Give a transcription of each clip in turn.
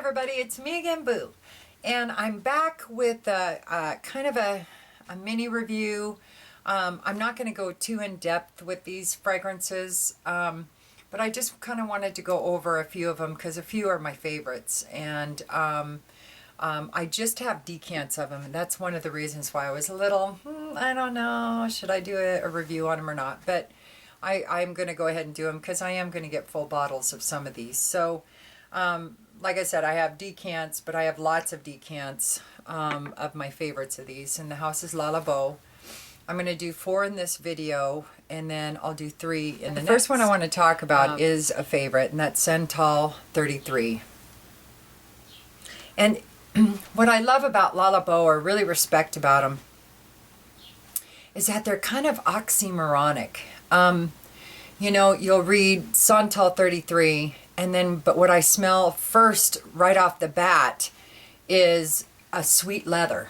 everybody, it's me again, Boo, and I'm back with kind of a mini review. I'm not going to go too in depth with these fragrances, but I just kind of wanted to go over a few of them because a few are my favorites, and I just have decants of them, and that's one of the reasons why I was a little, I don't know, should I do a review on them or not, but I'm going to go ahead and do them because I am going to get full bottles of some of these. So like I said, I have decants, but I have lots of decants of my favorites of these, and the house is Labo. I'm going to do 4 in this video, and then I'll do 3 in the next. First one I want to talk about is a favorite, and that's Santal 33. And what I love about Labo, or really respect about them, is that they're kind of oxymoronic. You know, you'll read Santal 33, and then, but what I smell first right off the bat is a sweet leather,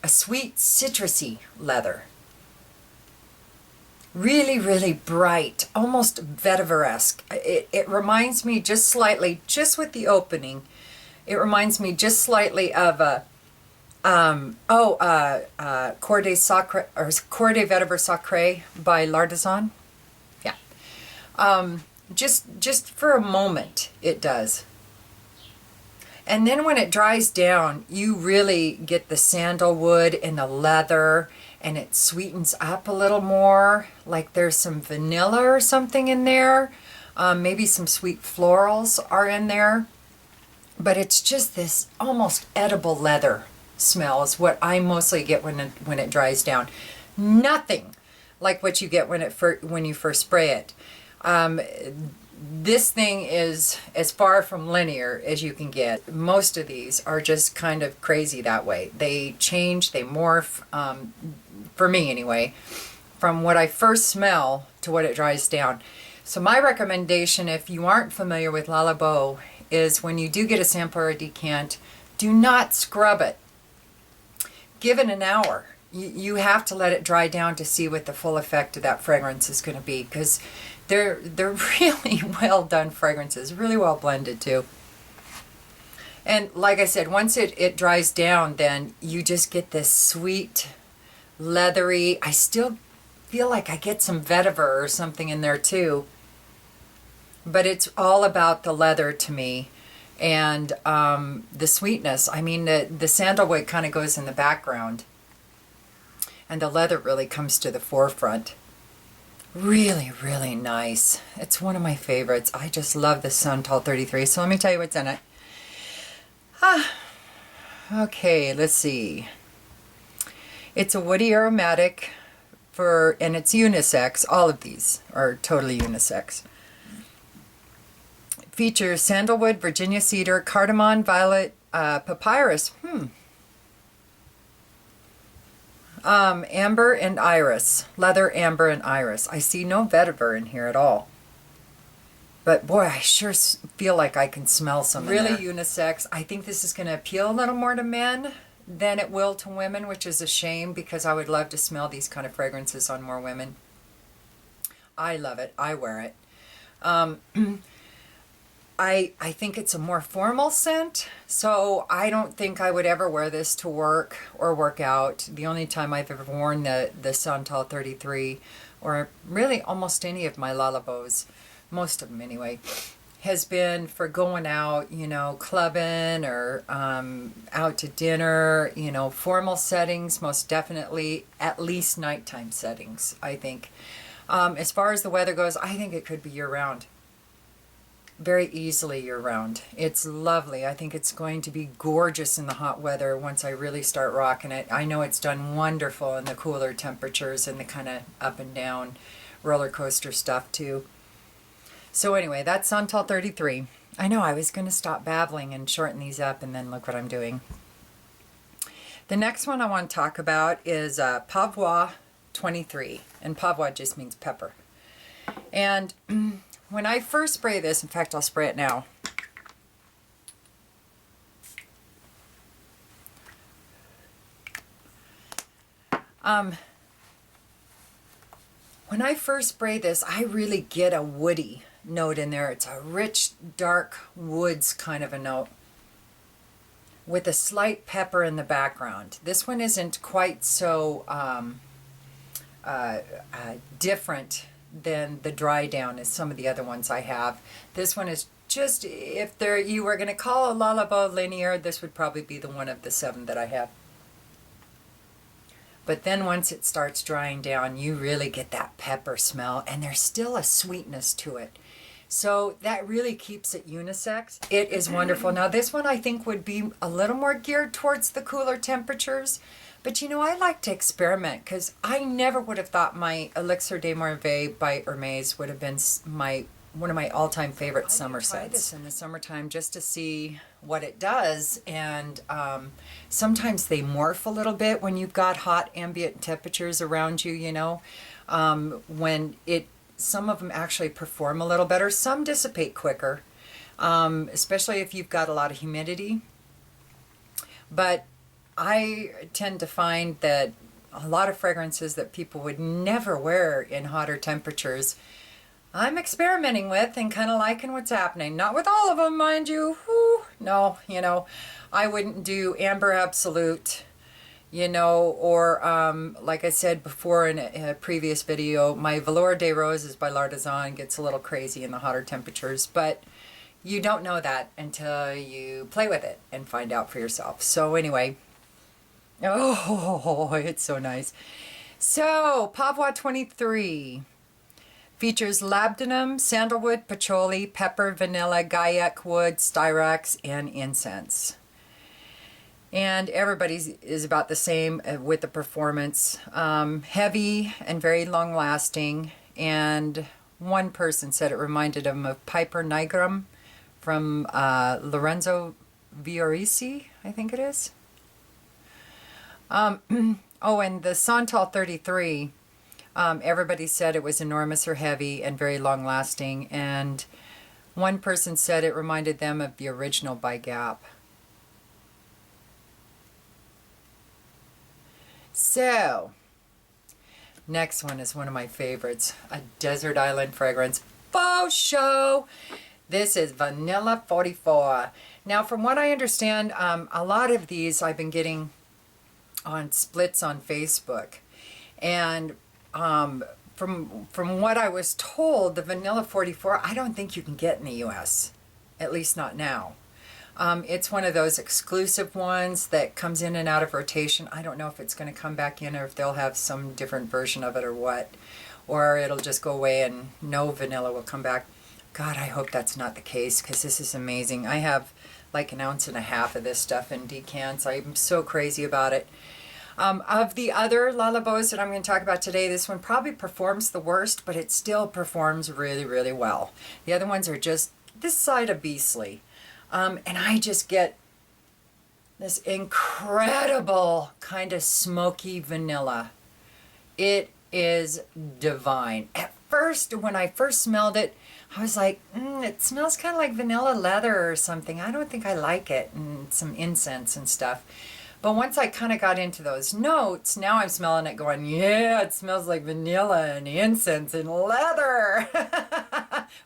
a sweet citrusy leather. Really, really bright, almost vetiver-esque. It reminds me just slightly, just with the opening, it reminds me just slightly of a Coeur de Sacre, or Coeur de Vetiver Sacre by Lardisson. Yeah. Just for a moment, it does. And then when it dries down, you really get the sandalwood and the leather, and it sweetens up a little more, like there's some vanilla or something in there. Maybe some sweet florals are in there. But it's just this almost edible leather smell is what I mostly get when it dries down. Nothing like what you get when you first spray it. This thing is as far from linear as you can get. Most of these are just kind of crazy that way. They change, they morph, for me anyway, from what I first smell to what it dries down. So my recommendation, if you aren't familiar with Labo, is when you do get a sample or a decant, do not scrub it. Give it an hour. You have to let it dry down to see what the full effect of that fragrance is going to be, because they're really well done fragrances, really well blended too. And like I said, once it dries down, then you just get this sweet, leathery, I still feel like I get some vetiver or something in there too. But it's all about the leather to me, and the sweetness. I mean, the sandalwood kind of goes in the background, and the leather really comes to the forefront. Really, really nice. It's one of my favorites. I just love the Santal 33. So let me tell you what's in it. Okay, let's see. It's a woody aromatic and it's unisex. All of these are totally unisex. Features sandalwood, Virginia cedar, cardamom, violet, papyrus, amber and iris, leather, amber, and iris. I see no vetiver in here at all. But boy, I sure feel like I can smell some really unisex. I think this is going to appeal a little more to men than it will to women, which is a shame because I would love to smell these kind of fragrances on more women. I love it. I wear it. I think it's a more formal scent, so I don't think I would ever wear this to work or work out. The only time I've ever worn the Santal 33, or really almost any of my Lalabos, most of them anyway, has been for going out, you know, clubbing or out to dinner, you know, formal settings, most definitely, at least nighttime settings, I think. As far as the weather goes, I think it could be year-round. Very easily year-round. It's lovely. I think it's going to be gorgeous in the hot weather once I really start rocking it. I know it's done wonderful in the cooler temperatures and the kind of up and down roller coaster stuff too. So anyway, that's Santal 33. I know I was going to stop babbling and shorten these up, and then look what I'm doing. The next one I want to talk about is Poivre 23, and Poivre just means pepper. And when I first spray this, in fact, I'll spray it now. When I first spray this, I really get a woody note in there. It's a rich, dark woods kind of a note. with a slight pepper in the background. This one isn't quite so different than the dry down as some of the other ones I have. This one is just, if you were going to call a Labo linear, this would probably be the one of the 7 that I have. But then once it starts drying down, you really get that pepper smell, and there's still a sweetness to it. So that really keeps it unisex. It is wonderful. Now this one I think would be a little more geared towards the cooler temperatures. But you know, I like to experiment, because I never would have thought my Elixir de Merveille by Hermes would have been one of my all-time favorite summer scents. I try this in the summertime just to see what it does, and sometimes they morph a little bit when you've got hot ambient temperatures around you, you know. Some of them actually perform a little better. Some dissipate quicker, especially if you've got a lot of humidity. But I tend to find that a lot of fragrances that people would never wear in hotter temperatures, I'm experimenting with and kind of liking what's happening. Not with all of them, mind you. Whew. No, you know, I wouldn't do Amber Absolute, you know, or like I said before in a previous video, my Velour des Roses by L'Artisan gets a little crazy in the hotter temperatures, but you don't know that until you play with it and find out for yourself. So anyway, oh, it's so nice. So, Poivre 23 features labdanum, sandalwood, patchouli, pepper, vanilla, gaiac wood, styrax, and incense. And everybody's is about the same with the performance. Heavy and very long lasting. And one person said it reminded him of Piper Nigrum from Lorenzo Fiorisi, I think it is. Oh, and the Santal 33, everybody said it was enormous or heavy and very long lasting. And one person said it reminded them of the original by Gap. So, next one is one of my favorites, a desert island fragrance, faux show. This is Vanilla 44. Now, from what I understand, a lot of these I've been getting on splits on Facebook, and from what I was told, the Vanilla 44, I don't think you can get in the U.S., at least not now. It's one of those exclusive ones that comes in and out of rotation. I don't know if it's going to come back in or if they'll have some different version of it or what. Or it'll just go away and no vanilla will come back. God, I hope that's not the case, because this is amazing. I have like 1.5 ounces of this stuff in decants. I'm so crazy about it. Of the other Lalabos that I'm going to talk about today, this one probably performs the worst, but it still performs really, really well. The other ones are just this side of beastly. And I just get this incredible kind of smoky vanilla. It is divine. At first, when I first smelled it, I was like, it smells kind of like vanilla leather or something. I don't think I like it, and some incense and stuff. But once I kind of got into those notes, now I'm smelling it going, yeah, it smells like vanilla and incense and leather.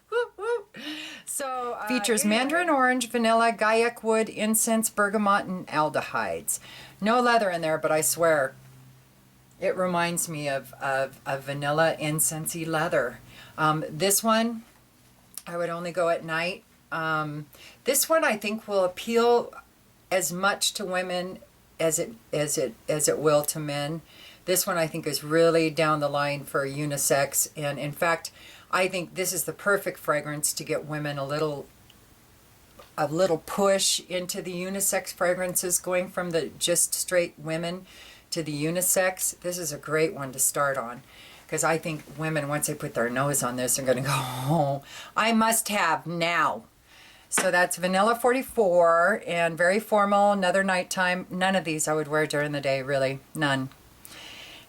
Whoop, whoop. So, features mandarin orange, vanilla, gaiac wood, incense, bergamot, and aldehydes. No leather in there, but I swear it reminds me of vanilla incensey leather. This one, I would only go at night. This one I think will appeal as much to women as it will to men. This one I think is really down the line for unisex, and in fact I think this is the perfect fragrance to get women a little push into the unisex fragrances, going from the just straight women to the unisex. This is a great one to start on, because I think women, once they put their nose on this, are going to go, oh, I must have now. So that's Vanilla 44, and very formal, another nighttime. None of these I would wear during the day, really, none.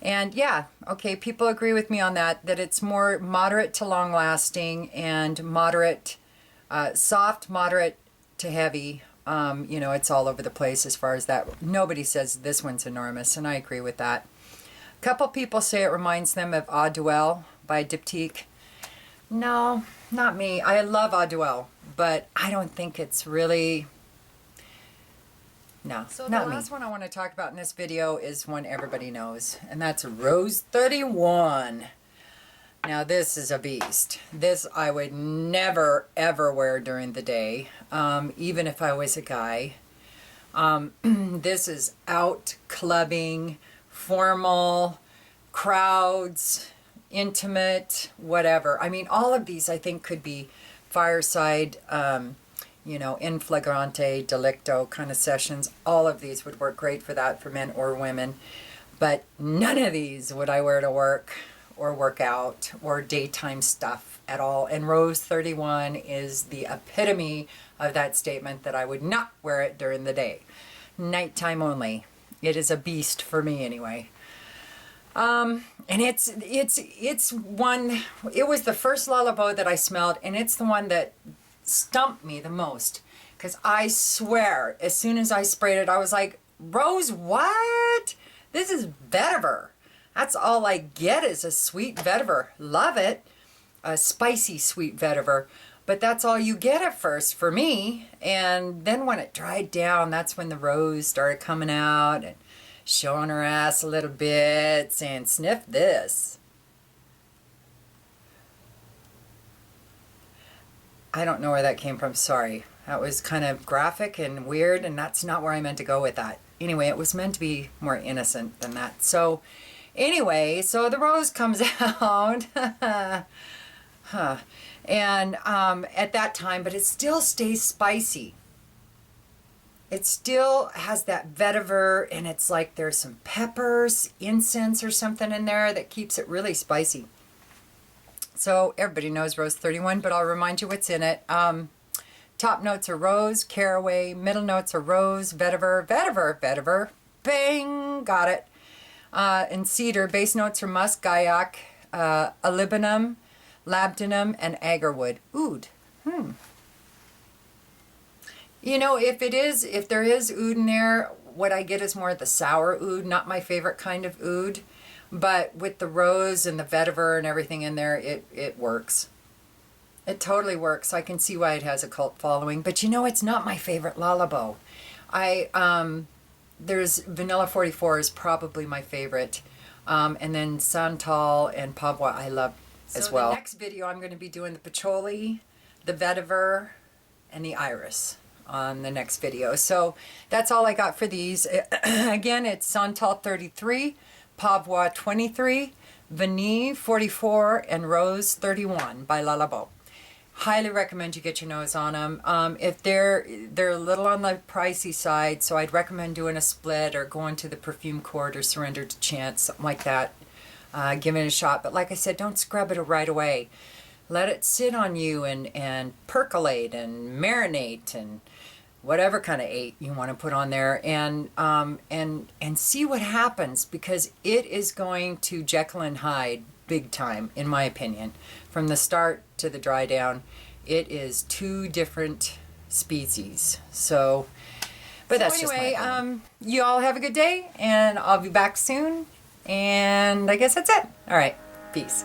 And yeah, okay, people agree with me on that it's more moderate to long lasting, and moderate, soft, moderate to heavy. You know, it's all over the place as far as that. Nobody says this one's enormous, and I agree with that. A couple people say it reminds them of Eau Duelle by Diptyque. No, not me. I love Eau Duelle, but I don't think it's really... No, So not the me. last one I want to talk about in this video is one everybody knows, and that's Rose 31. Now this is a beast. This I would never ever wear during the day, even if I was a guy. This is out clubbing, formal, crowds, intimate, whatever. I mean, all of these I think could be fireside, in flagrante, delicto kind of sessions. All of these would work great for that, for men or women. But none of these would I wear to work or work out or daytime stuff at all. And Rose 31 is the epitome of that statement, that I would not wear it during the day. Nighttime only. It is a beast for me anyway. And it's one, it was the first Labo that I smelled, and it's the one that stumped me the most. Because I swear, as soon as I sprayed it, I was like, Rose, what? This is vetiver. That's all I get is a sweet vetiver. Love it. A spicy sweet vetiver. But that's all you get at first for me. And then when it dried down, that's when the Rose started coming out and showing her ass a little bit, saying, sniff this. I don't know where that came from. Sorry. That was kind of graphic and weird, and that's not where I meant to go with that. Anyway, it was meant to be more innocent than that. So anyway, so the Rose comes out. And at that time, but it still stays spicy. It still has that vetiver, and it's like there's some peppers, incense or something in there that keeps it really spicy. So everybody knows Rose 31, but I'll remind you what's in it. Top notes are rose, caraway. Middle notes are rose, vetiver. Bang! Got it. And cedar. Base notes are musk, gaiac, olivinum, labdanum, and agarwood. Oud. You know, if there is oud in there, what I get is more the sour oud, not my favorite kind of oud. But with the rose and the vetiver and everything in there, it works. It totally works. I can see why it has a cult following. But you know, it's not my favorite Labo. There's Vanilla 44 is probably my favorite. And then Santal and Poivre I love as well. So the next video I'm going to be doing the patchouli, the vetiver, and the iris on the next video. So that's all I got for these. Again, it's Santal 33, Poivre 23, Vanille 44, and Rose 31 by Labo. Highly recommend you get your nose on them. If they're a little on the pricey side, so I'd recommend doing a split or going to the perfume court or surrender to chance, something like that. Give it a shot. But like I said, don't scrub it right away. Let it sit on you and percolate and marinate and whatever kind of ate you want to put on there, and see what happens, because it is going to Jekyll and Hyde big time, in my opinion. From the start to the dry down, it is two different species. So, but that's anyway, just my opinion. You all have a good day, and I'll be back soon. And I guess that's it. All right, peace.